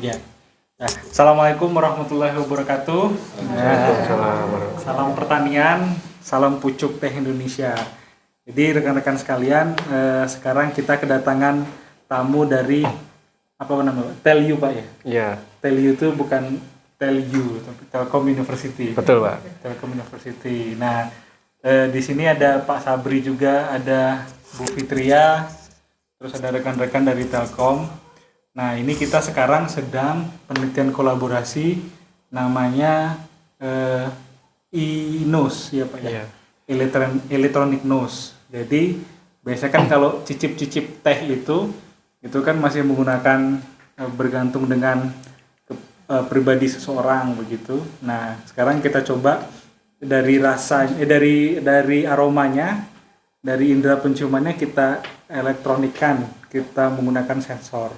Ya. Nah, Assalamualaikum warahmatullahi wabarakatuh. Salam pertanian, salam pucuk teh Indonesia. Jadi rekan-rekan sekalian, sekarang kita kedatangan tamu dari apa namanya? Telyu Pak ya? Iya. Telyu itu bukan Telyu, tapi Telkom University. Betul Pak. Telkom University. Nah, di sini ada Pak Sabri juga, ada Bu Fitria, terus ada rekan-rekan dari Telkom. Nah, ini kita sekarang sedang penelitian kolaborasi namanya e-nose ya Pak ya. Iya. Electronic nose. Jadi biasanya kan kalau cicip-cicip teh itu kan masih menggunakan bergantung dengan pribadi seseorang begitu. Nah, sekarang kita coba dari rasanya dari aromanya, dari indera penciumannya kita elektronikan, kita menggunakan sensor.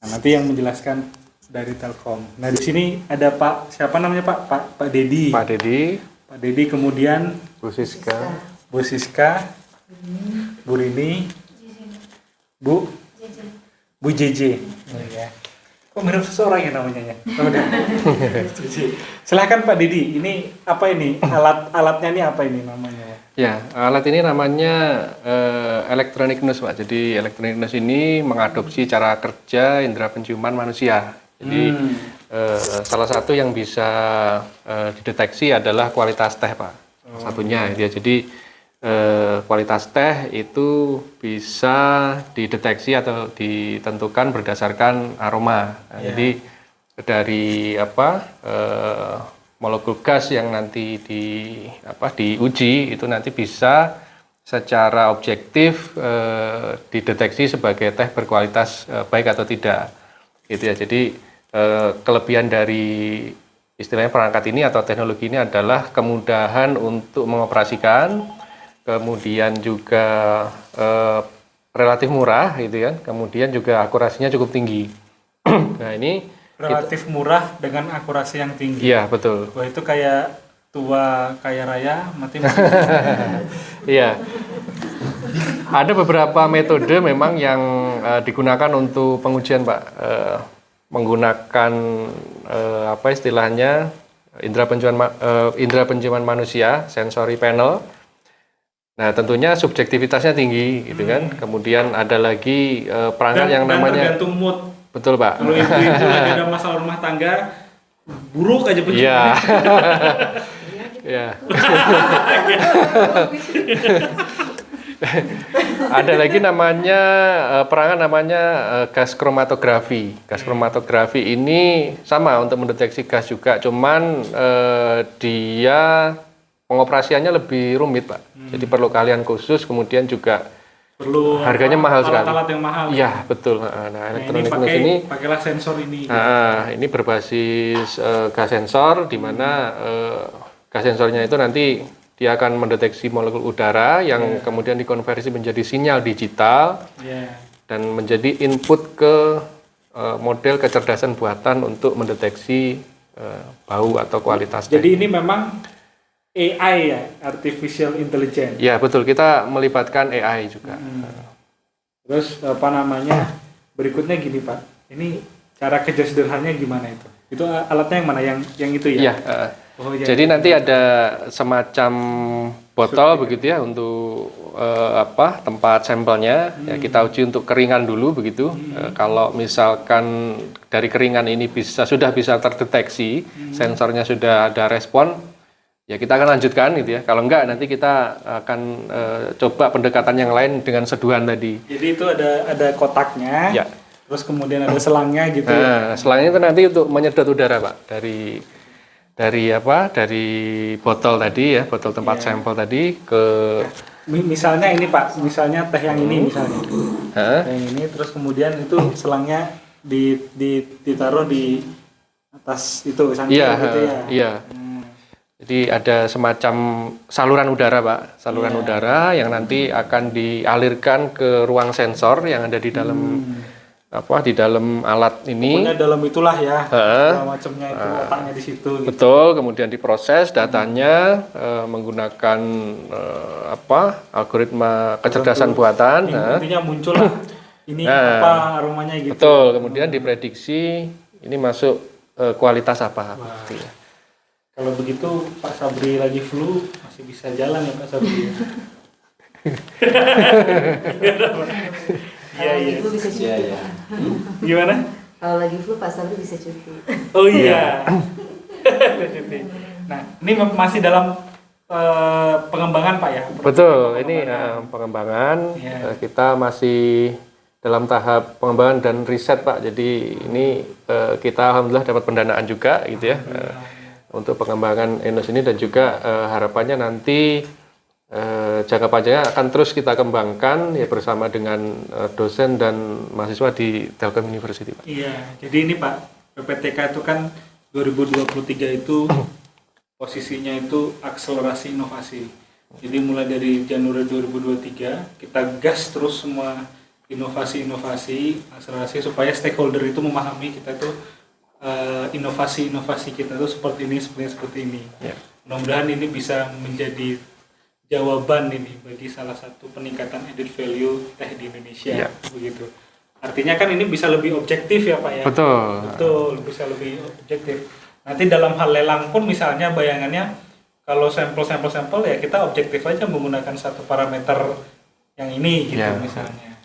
Nah, nanti yang menjelaskan dari Telkom. Nah, di sini ada Pak, siapa namanya Pak? Pak Dedi. Pak Dedi. Pak Dedi, kemudian Bu Siska. Bu Siska, Bu Rini, Bu JJ. Oh, ya. Kok mirip seseorang ya namanya ya? Silahkan Pak Dedi, ini apa ini? Alatnya ini apa ini namanya? Ya, alat ini namanya electronic nose Pak. Jadi electronic nose ini mengadopsi cara kerja indera penciuman manusia. Jadi salah satu yang bisa dideteksi adalah kualitas teh Pak. Satunya ya. Jadi kualitas teh itu bisa dideteksi atau ditentukan berdasarkan aroma. Nah, jadi dari molekul gas yang nanti diuji itu nanti bisa secara objektif dideteksi sebagai teh berkualitas baik atau tidak gitu ya. Jadi kelebihan dari istilahnya perangkat ini atau teknologi ini adalah kemudahan untuk mengoperasikan, kemudian juga relatif murah gitu kan, kemudian juga akurasinya cukup tinggi. Nah, ini relatif murah dengan akurasi yang tinggi. Iya, betul. Wah, itu kayak tua kaya raya mati. Iya. Ada beberapa metode memang yang digunakan untuk pengujian, Pak. Menggunakan istilahnya indera penciuman manusia, sensory panel. Nah, tentunya subjektivitasnya tinggi gitu kan. Kemudian ada lagi perangkat yang namanya tergantung mood. Betul Pak. Kalau ibu-ibu lagi ada masalah rumah tangga, buruk aja penciumannya. Iya. Ada lagi namanya perangkat namanya gas kromatografi. Gas kromatografi ini sama untuk mendeteksi gas juga, cuman dia pengoperasiannya lebih rumit Pak. Jadi perlu keahlian khusus, kemudian juga perlu harganya mahal sekali. Alat-alat yang mahal. Iya, betul. Nah, elektronik ini pakailah sensor ini. Ini berbasis gas sensor di mana gas sensornya itu nanti dia akan mendeteksi molekul udara yang kemudian dikonversi menjadi sinyal digital dan menjadi input ke model kecerdasan buatan untuk mendeteksi bau atau kualitas. Jadi ini memang AI ya, Artificial Intelligence. Ya betul, kita melibatkan AI juga. Terus berikutnya gini Pak, ini cara kerja sederhananya gimana itu? Itu alatnya yang mana? Yang itu ya? Iya. Jadi nanti ada semacam botol begitu ya untuk tempat sampelnya. Ya, kita uji untuk keringan dulu begitu. Kalau misalkan dari keringan ini sudah bisa terdeteksi, sensornya sudah ada respon, ya kita akan lanjutkan gitu ya. Kalau enggak nanti kita akan coba pendekatan yang lain dengan seduhan tadi. Jadi itu ada kotaknya. Ya. Terus kemudian ada selangnya gitu. Nah, selangnya itu nanti untuk menyedot udara Pak dari botol tadi ya, botol tempat sampel tadi ke misalnya ini Pak, misalnya teh yang ini misalnya. Teh yang ini terus kemudian itu selangnya ditaruh di atas itu sangkar gitu ya. Iya. Jadi ada semacam saluran udara Pak, saluran udara yang nanti akan dialirkan ke ruang sensor yang ada di dalam di dalam alat ini. Pokoknya dalam itulah ya, macamnya itu otaknya di situ. Gitu. Betul, kemudian diproses datanya menggunakan algoritma kecerdasan buatan. Nantinya muncul lah ini apa aromanya gitu. Betul, kemudian diprediksi ini masuk kualitas apa. Wah. Gitu ya. Kalau begitu Pak Sabri lagi flu masih bisa jalan ya Pak Sabri. Kalau lagi flu bisa cuti. Iya. Gimana? Kalau lagi flu Pak Sabri bisa cuti. Oh iya. Nah, ini masih dalam pengembangan Pak ya? Betul, ini pengembangan. Iya. Kita masih dalam tahap pengembangan dan riset Pak. Jadi ini kita alhamdulillah dapat pendanaan juga gitu ya untuk pengembangan Enos ini, dan juga harapannya nanti jangka panjangnya akan terus kita kembangkan ya bersama dengan dosen dan mahasiswa di Telkom University Pak. Iya, jadi ini Pak, PPTK itu kan 2023 itu posisinya itu akselerasi inovasi. Jadi mulai dari Januari 2023 kita gas terus semua inovasi-inovasi, akselerasi supaya stakeholder itu memahami kita tuh inovasi-inovasi kita tuh seperti ini. Ya. Mudah-mudahan ini bisa menjadi jawaban ini bagi salah satu peningkatan added value teh di Indonesia, Ya. begitu. Artinya kan ini bisa lebih objektif ya Pak ya. Betul. Bisa lebih objektif. Nanti dalam hal lelang pun misalnya bayangannya kalau sampel ya kita objektif aja menggunakan satu parameter yang ini gitu Ya. misalnya.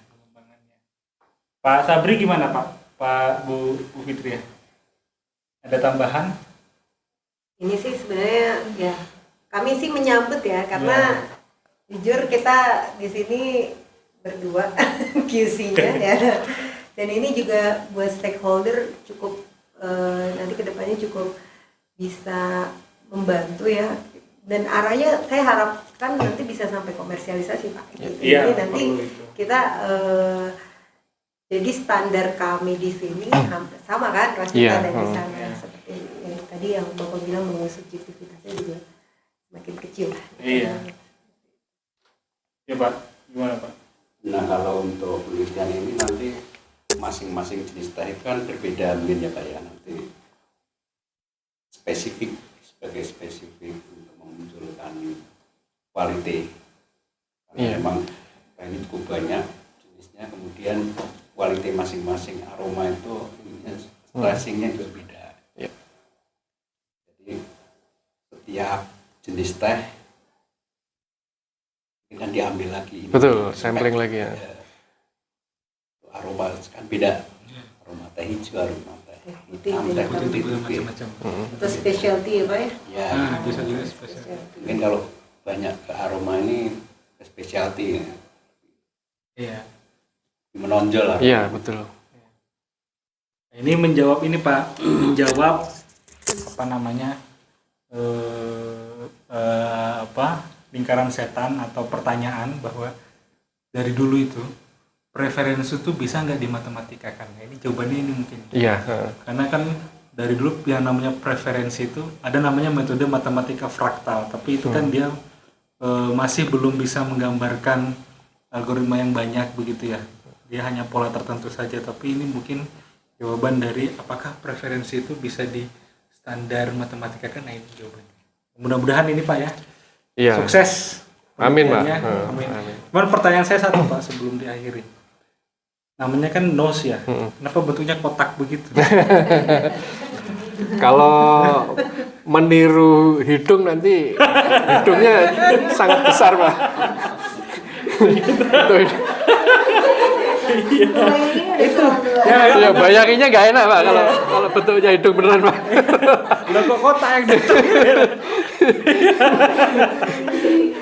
Pak Sabri gimana Pak Bu Fitri ya? Ada tambahan? Ini sih sebenarnya ya kami sih menyambut ya, karena jujur kita di sini berdua QC-nya ya, dan ini juga buat stakeholder cukup nanti kedepannya cukup bisa membantu ya, dan arahnya saya harapkan nanti bisa sampai komersialisasi Pak. Gitu. Iya, Jadi nanti perlu itu. kita jadi standar kami di sini hampir sama kan, pasti Iya, ada di sana iya. seperti yang tadi yang Bapak bilang bahwa subjektivitasnya juga makin kecil. Iya. Ya Pak, gimana Pak? Nah kalau untuk penelitian ini nanti masing-masing jenis teh itu kan berbeda mungkin ya Pak ya, nanti sebagai spesifik untuk memunculkan kualitas. Karena Iya. memang teh ini cukup banyak jenisnya, kemudian kualitas masing-masing aroma itu stressingnya juga beda. Iya. Jadi setiap jenis teh kan diambil lagi. Betul, sampling lagi ya. Aroma kan beda, aroma teh hijau, aroma teh hitam, teh putih itu beda. Atau specialty ya Pak ya? Ya, Nah, bisa juga spesial. mungkin kalau banyak ke aroma ini ke specialty Iya. menonjol lah. Iya, betul. Ini menjawab ini Pak, menjawab apa namanya lingkaran setan atau pertanyaan bahwa dari dulu itu preferensi itu bisa nggak dimatematika kan? Ini jawabannya ini mungkin. Iya. Karena kan dari dulu yang namanya preferensi itu ada namanya metode matematika fraktal, tapi itu kan dia masih belum bisa menggambarkan algoritma yang banyak begitu ya. Dia hanya pola tertentu saja, tapi ini mungkin jawaban dari apakah preferensi itu bisa di standar matematika kan, nah ini jawabannya. Mudah-mudahan ini Pak ya. Iya. Sukses. Amin, Pak. penelitiannya. Amin. Amin. Cuman pertanyaan saya satu Pak sebelum diakhiri. Namanya kan nose ya. Kenapa bentuknya kotak begitu? Kalau meniru hidung nanti hidungnya sangat besar Pak. Itu Ya bayanginnya nggak enak Pak kalau bentuknya hidung beneran Pak. Udah kok kotak yang gitu.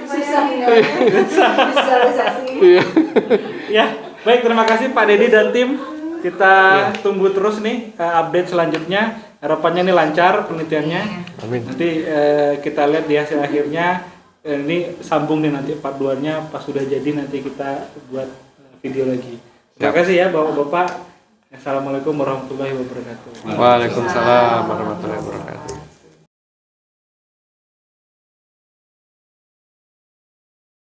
susah visualisasi. Iya. Ya, baik, terima kasih Pak Dedi dan tim. Kita tunggu terus nih update selanjutnya. Harapannya nih lancar penelitiannya. Amin. Nanti kita lihat di hasil akhirnya. Ini sambung nih nanti part 2-nya pas sudah jadi nanti kita buat video lagi. Terima kasih ya Bapak-bapak. Assalamualaikum warahmatullahi wabarakatuh. Waalaikumsalam warahmatullahi wabarakatuh.